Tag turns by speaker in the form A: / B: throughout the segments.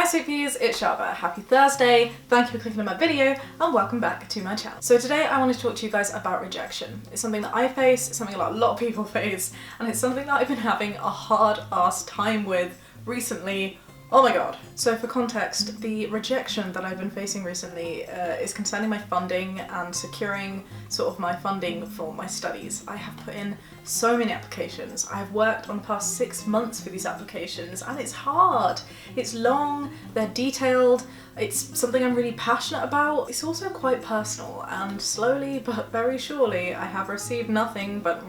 A: Hi sweet peas, it's Shaaba. Happy Thursday, thank you for clicking on my video and welcome back to my channel. So today I want to talk to you guys about rejection. It's something that I face, it's something that a lot of people face, and it's something that I've been having a hard ass time with recently. Oh my god. So for context, the rejection that I've been facing recently is concerning my funding and securing sort of my funding for my studies. I have put in so many applications. I have worked on the past 6 months for these applications and it's hard. It's long, they're detailed, it's something I'm really passionate about. It's also quite personal and slowly but very surely I have received nothing but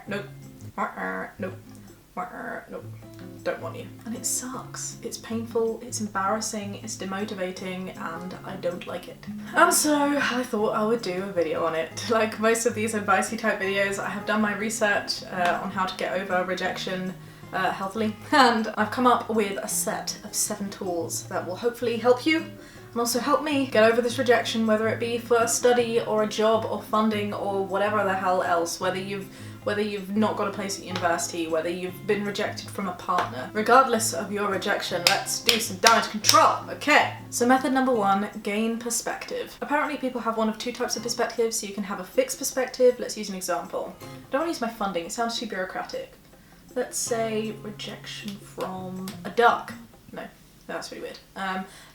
A: nope, nope, nope. Don't want you. And it sucks. It's painful, it's embarrassing, it's demotivating, and I don't like it. And so I thought I would do a video on it. Like most of these advice-y type videos, I have done my research on how to get over rejection healthily, and I've come up with a set of 7 tools that will hopefully help you and also help me get over this rejection, whether it be for a study or a job or funding or whatever the hell else, whether you've not got a place at university, whether you've been rejected from a partner. Regardless of your rejection, let's do some damage control, okay? So method number 1, gain perspective. Apparently people have one of 2 types of perspectives, so you can have a fixed perspective. Let's use an example. I don't want to use my funding, it sounds too bureaucratic. Let's say rejection from a duck. No. That's really weird.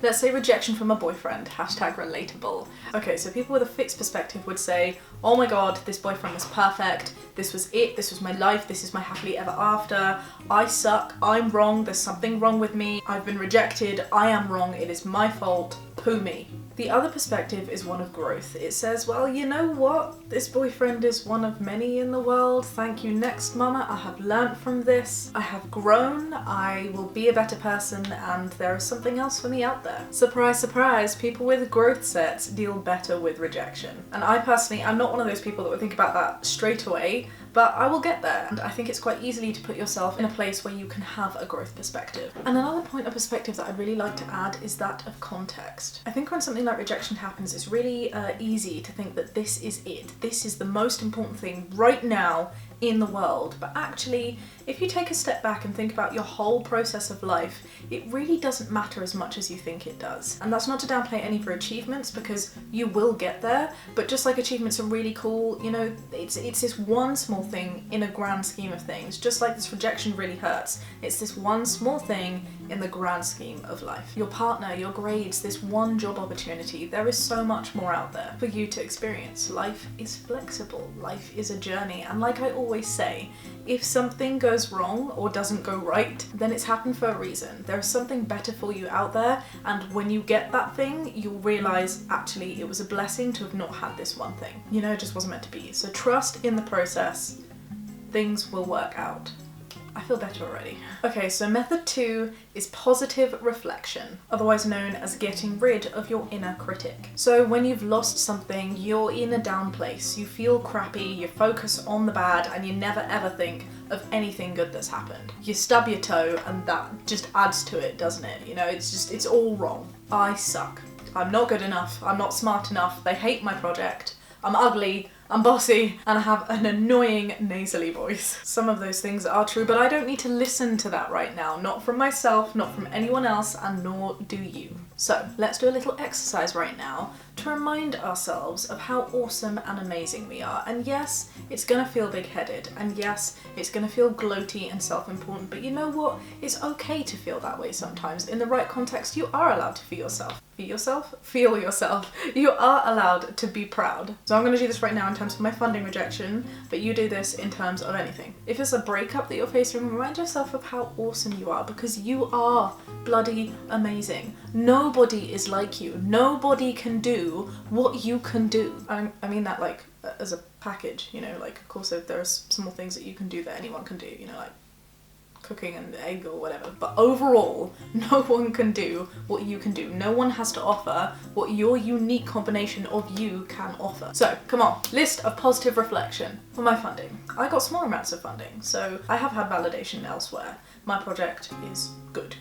A: Let's say rejection from a boyfriend, #relatable. Okay, so people with a fixed perspective would say, oh my god, this boyfriend was perfect, this was it, this was my life, this is my happily ever after, I suck, I'm wrong, there's something wrong with me, I've been rejected, I am wrong, it is my fault, poo me. The other perspective is one of growth. It says, well, you know what? This boyfriend is one of many in the world. Thank you, next mama. I have learnt from this. I have grown. I will be a better person and there is something else for me out there. Surprise, surprise, people with growth sets deal better with rejection. And I personally, I'm not one of those people that would think about that straight away, but I will get there. And I think it's quite easy to put yourself in a place where you can have a growth perspective. And another point of perspective that I'd really like to add is that of context. I think when something like rejection happens, it's really easy to think that this is it. This is the most important thing right now in the world. But actually, if you take a step back and think about your whole process of life, it really doesn't matter as much as you think it does. And that's not to downplay any of your achievements, because you will get there, but just like achievements are really cool, you know, it's this one small thing in a grand scheme of things. Just like this rejection really hurts, it's this one small thing in the grand scheme of life. Your partner, your grades, this one job opportunity, there is so much more out there for you to experience. Life is flexible, life is a journey, and like I always say, if something goes wrong or doesn't go right, then it's happened for a reason. There is something better for you out there, and when you get that thing, you'll realise actually it was a blessing to have not had this one thing. You know, it just wasn't meant to be. So trust in the process, things will work out. I feel better already. Okay, so method 2 is positive reflection, otherwise known as getting rid of your inner critic. So when you've lost something, you're in a down place, you feel crappy, you focus on the bad, and you never ever think of anything good that's happened. You stub your toe and that just adds to it, doesn't it? You know, it's all wrong. I suck. I'm not good enough, I'm not smart enough, they hate my project, I'm ugly, I'm bossy, and I have an annoying nasally voice. Some of those things are true, but I don't need to listen to that right now. Not from myself, not from anyone else, and nor do you. So let's do a little exercise right now to remind ourselves of how awesome and amazing we are. And yes, it's gonna feel big-headed, and yes, it's gonna feel gloaty and self-important, but you know what? It's okay to feel that way sometimes. In the right context, you are allowed to feel yourself. Feel yourself. You are allowed to be proud. So I'm gonna do this right now in terms of my funding rejection, but you do this in terms of anything. If it's a breakup that you're facing, remind yourself of how awesome you are, because you are bloody amazing. Nobody is like you. Nobody can do what you can do. I mean that like as a package, you know, like of course there are small things that you can do that anyone can do, you know, like cooking an egg or whatever, but overall no one can do what you can do. No one has to offer what your unique combination of you can offer. So come on, list of positive reflection. For my funding, I got small amounts of funding, so I have had validation elsewhere. My project is good.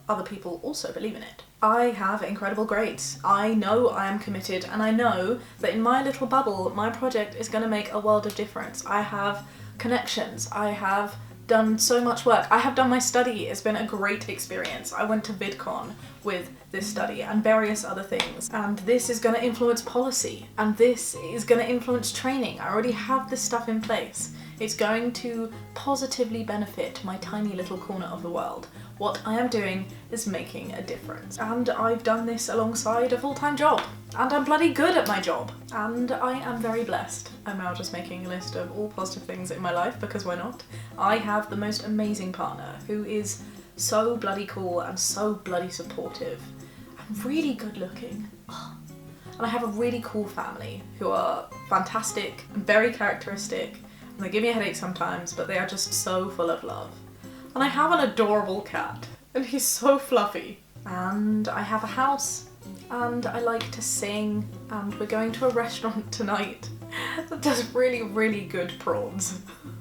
A: Other people also believe in it. I have incredible grades. I know I am committed, and I know that in my little bubble my project is going to make a world of difference. I have connections, I have done so much work. I have done my study. It's been a great experience. I went to VidCon with this study and various other things. And this is going to influence policy. And this is going to influence training. I already have this stuff in place. It's going to positively benefit my tiny little corner of the world. What I am doing is making a difference. And I've done this alongside a full-time job. And I'm bloody good at my job. And I am very blessed. I'm now just making a list of all positive things in my life, because why not? I have the most amazing partner who is so bloody cool and so bloody supportive and really good looking. And I have a really cool family who are fantastic and very characteristic, and they give me a headache sometimes, but they are just so full of love. And I have an adorable cat, and he's so fluffy. And I have a house, and I like to sing, and we're going to a restaurant tonight that does really, really good prawns.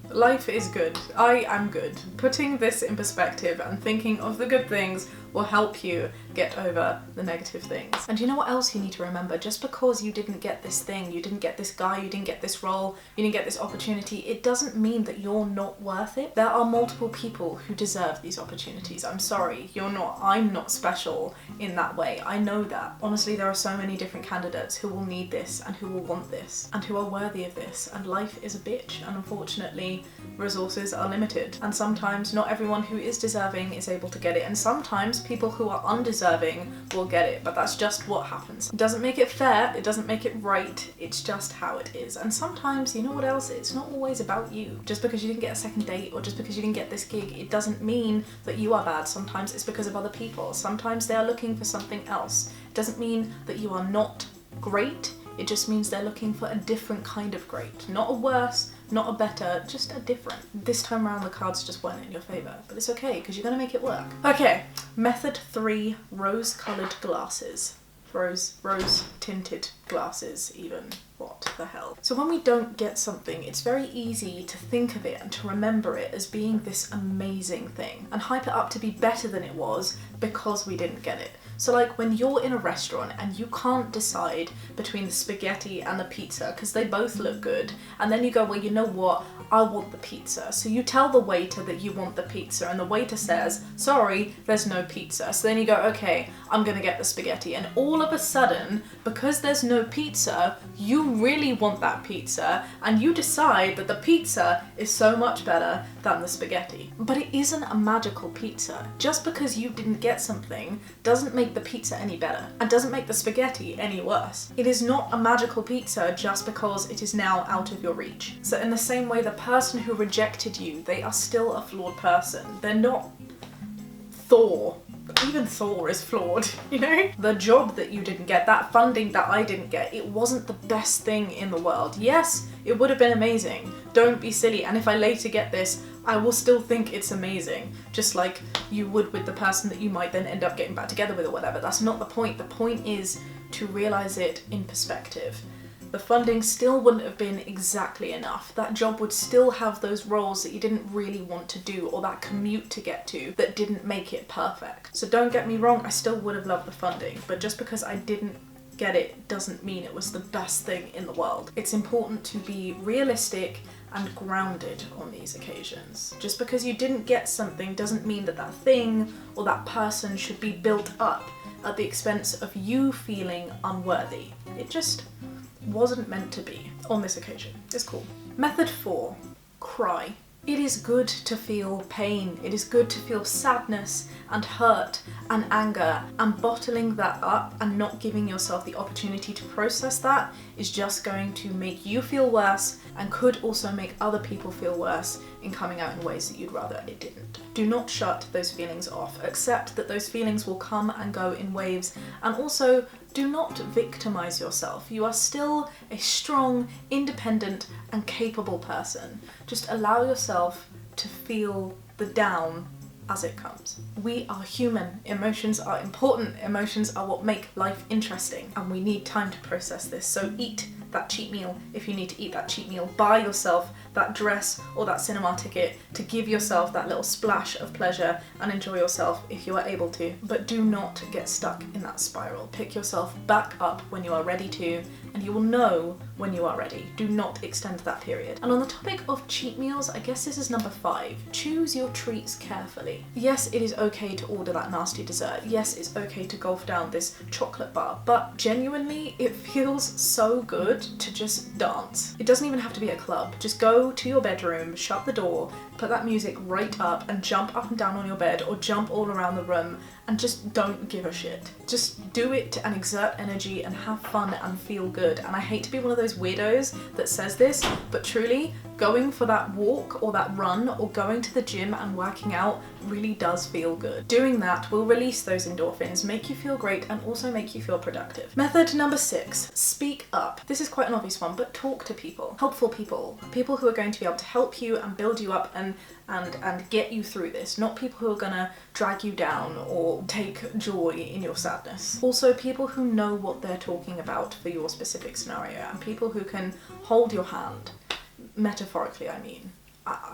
A: Life is good. I am good. Putting this in perspective and thinking of the good things will help you get over the negative things. And you know what else you need to remember? Just because you didn't get this thing, you didn't get this guy, you didn't get this role, you didn't get this opportunity, it doesn't mean that you're not worth it. There are multiple people who deserve these opportunities. I'm sorry, you're not. I'm not special in that way. I know that. Honestly, there are so many different candidates who will need this and who will want this and who are worthy of this. And life is a bitch, and unfortunately, resources are limited. And sometimes not everyone who is deserving is able to get it, and sometimes people who are undeserving will get it, but that's just what happens. It doesn't make it fair, it doesn't make it right, it's just how it is. And sometimes, you know what else, it's not always about you. Just because you didn't get a second date or just because you didn't get this gig, it doesn't mean that you are bad. Sometimes it's because of other people. Sometimes they are looking for something else. It doesn't mean that you are not great, it just means they're looking for a different kind of great. Not a worse, not a better, just a different. This time around the cards just weren't in your favour, but it's okay because you're going to make it work. Okay, method 3, rose-coloured glasses. Rose-tinted glasses even. What the hell? So when we don't get something, it's very easy to think of it and to remember it as being this amazing thing and hype it up to be better than it was because we didn't get it. So like when you're in a restaurant and you can't decide between the spaghetti and the pizza because they both look good, and then you go, well, you know what, I want the pizza. So you tell the waiter that you want the pizza and the waiter says, sorry, there's no pizza. So then you go, okay, I'm gonna get the spaghetti. And all of a sudden, because there's no pizza, you really want that pizza and you decide that the pizza is so much better than the spaghetti. But it isn't a magical pizza. Just because you didn't get something doesn't make the pizza any better and doesn't make the spaghetti any worse. It is not a magical pizza just because it is now out of your reach. So in the same way, the person who rejected you, they are still a flawed person. They're not Thor. Even Thor is flawed, you know? The job that you didn't get, that funding that I didn't get, it wasn't the best thing in the world. Yes, it would have been amazing. Don't be silly. And if I later get this, I will still think it's amazing. Just like you would with the person that you might then end up getting back together with or whatever. That's not the point. The point is to realize it in perspective. The funding still wouldn't have been exactly enough. That job would still have those roles that you didn't really want to do, or that commute to get to that didn't make it perfect. So don't get me wrong, I still would have loved the funding, but just because I didn't get it doesn't mean it was the best thing in the world. It's important to be realistic and grounded on these occasions. Just because you didn't get something doesn't mean that that thing or that person should be built up at the expense of you feeling unworthy. It just wasn't meant to be on this occasion. It's cool. Method 4, cry. It is good to feel pain. It is good to feel sadness and hurt and anger, and bottling that up and not giving yourself the opportunity to process that is just going to make you feel worse and could also make other people feel worse in coming out in ways that you'd rather it didn't. Do not shut those feelings off. Accept that those feelings will come and go in waves, and also do not victimize yourself. You are still a strong, independent, and capable person. Just allow yourself to feel the down as it comes. We are human. Emotions are important. Emotions are what make life interesting, and we need time to process this. So eat that cheat meal if you need to eat that cheat meal. Buy yourself that dress or that cinema ticket to give yourself that little splash of pleasure and enjoy yourself if you are able to. But do not get stuck in that spiral. Pick yourself back up when you are ready to, and you will know when you are ready. Do not extend that period. And on the topic of cheat meals, I guess this is number 5. Choose your treats carefully. Yes, it is okay to order that nasty dessert. Yes, it's okay to gulp down this chocolate bar, but genuinely, it feels so good to just dance. It doesn't even have to be a club. Just go to your bedroom, shut the door, put that music right up and jump up and down on your bed or jump all around the room and just don't give a shit. Just do it and exert energy and have fun and feel good. And I hate to be one of those weirdos that says this, but truly, going for that walk or that run or going to the gym and working out really does feel good. Doing that will release those endorphins, make you feel great, and also make you feel productive. Method number 6, speak up. This is quite an obvious one, but talk to people. Helpful people. People who are going to be able to help you and build you up and get you through this, not people who are gonna drag you down or take joy in your sadness. Also, people who know what they're talking about for your specific scenario, and people who can hold your hand. Metaphorically, I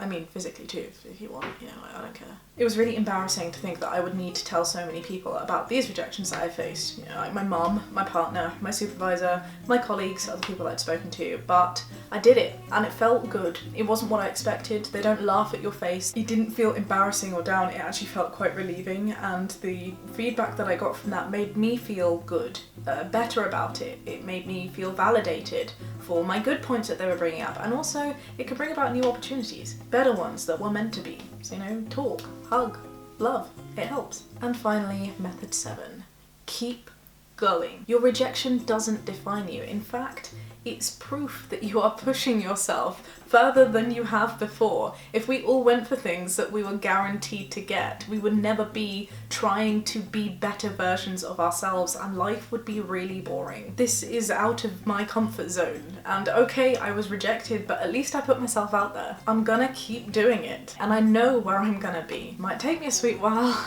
A: mean physically too, if you want, you know, I don't care. It was really embarrassing to think that I would need to tell so many people about these rejections that I faced. You know, like my mum, my partner, my supervisor, my colleagues, other people I'd spoken to, but I did it and it felt good. It wasn't what I expected. They don't laugh at your face. It didn't feel embarrassing or down. It actually felt quite relieving, and the feedback that I got from that made me feel good, better about it. It made me feel validated for my good points that they were bringing up, and also it could bring about new opportunities, better ones that were meant to be. So, you know, talk, hug, love, it helps. And finally, method 7, keep going. Your rejection doesn't define you. In fact, it's proof that you are pushing yourself further than you have before. If we all went for things that we were guaranteed to get, we would never be trying to be better versions of ourselves, and life would be really boring. This is out of my comfort zone, and okay, I was rejected, but at least I put myself out there. I'm gonna keep doing it, and I know where I'm gonna be. Might take me a sweet while.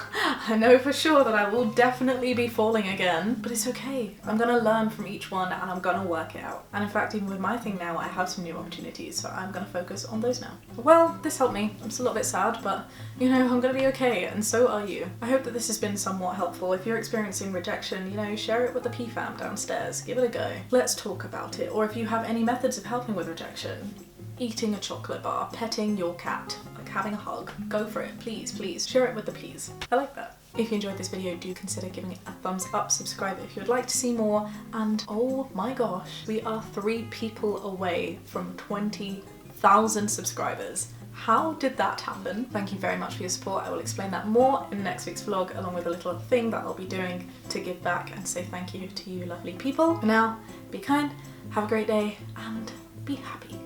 A: I know for sure that I will definitely be falling again, but it's okay. I'm gonna learn from each one and I'm gonna work it out. And in fact, even with my thing now, I have some new opportunities, so I'm gonna focus on those now. Well, this helped me. I'm still a little bit sad, but you know, I'm gonna be okay, and so are you. I hope that this has been somewhat helpful. If you're experiencing rejection, you know, share it with the P-fam downstairs. Give it a go. Let's talk about it. Or if you have any methods of helping with rejection, eating a chocolate bar, petting your cat, like having a hug, go for it. Please, please. Share it with the Ps. I like that. If you enjoyed this video, do consider giving it a thumbs up, subscribe if you would like to see more, and oh my gosh, we are 3 people away from 20,000 subscribers. How did that happen? Thank you very much for your support. I will explain that more in next week's vlog, along with a little thing that I'll be doing to give back and say thank you to you lovely people. For now, be kind, have a great day, and be happy.